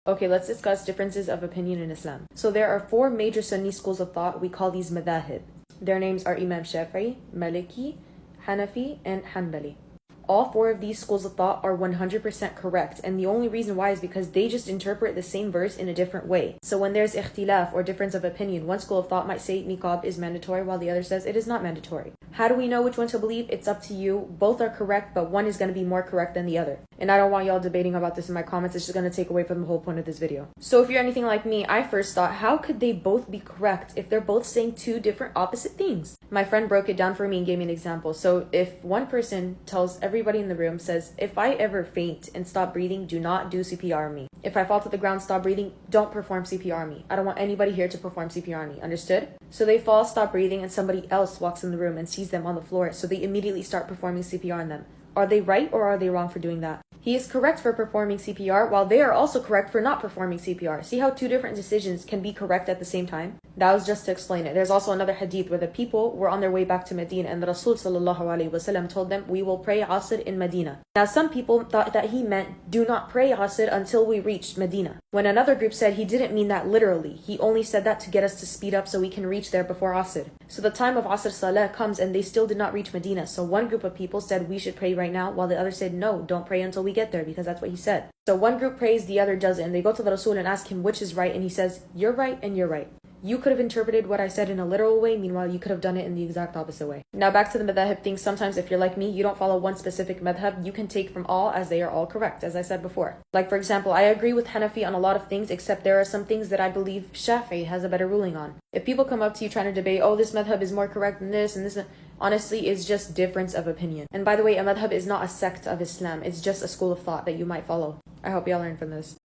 Okay, let's discuss differences of opinion in Islam. So there are four major Sunni schools of thought. We call these madahib. Their names are Imam Shafi'i, Maliki, Hanafi, and Hanbali. All four of these schools of thought are 100% correct, and the only reason why is because they just interpret the same verse in a different way. So when there's ikhtilaf or difference of opinion, one school of thought might say niqab is mandatory while the other says it is not mandatory. How do we know which one to believe? It's up to you. Both are correct, but one is going to be more correct than the other. And I don't want y'all debating about this in my comments. It's just going to take away from the whole point of this video. So if you're anything like me, I first thought, how could they both be correct if they're both saying two different opposite things? My friend broke it down for me and gave me an example. So if one person tells everybody in the room, says, if I ever faint and stop breathing, do not do CPR on me. If I fall to the ground, stop breathing, don't perform CPR on me. I don't want anybody here to perform CPR on me. Understood? So they fall, stop breathing, and somebody else walks in the room and sees them on the floor. So they immediately start performing CPR on them. Are they right or are they wrong for doing that? He is correct for performing CPR, while they are also correct for not performing CPR. See how two different decisions can be correct at the same time? That was just to explain it. There's also another hadith where the people were on their way back to Medina, and the Rasul ﷺ told them, we will pray Asr in Medina. Now some people thought that he meant, do not pray Asr until we reached Medina. When another group said he didn't mean that literally. He only said that to get us to speed up so we can reach there before Asr. So the time of Asr Salah comes and they still did not reach Medina. So one group of people said we should pray right now, while the other said no, don't pray until we get there, because that's what he said. So one group prays, the other doesn't, and they go to the Rasul and ask him which is right, and he says, you're right and you're right. You could have interpreted what I said in a literal way, meanwhile you could have done it in the exact opposite way. Now back to the madhab thing. Sometimes if you're like me, you don't follow one specific madhab, you can take from all as they are all correct, as I said before. Like for example, I agree with Hanafi on a lot of things, except there are some things that I believe Shafi'i has a better ruling on. If people come up to you trying to debate, oh, this madhab is more correct than this and this, honestly, it's just difference of opinion. And by the way, a madhab is not a sect of Islam, it's just a school of thought that you might follow. I hope y'all learned from this.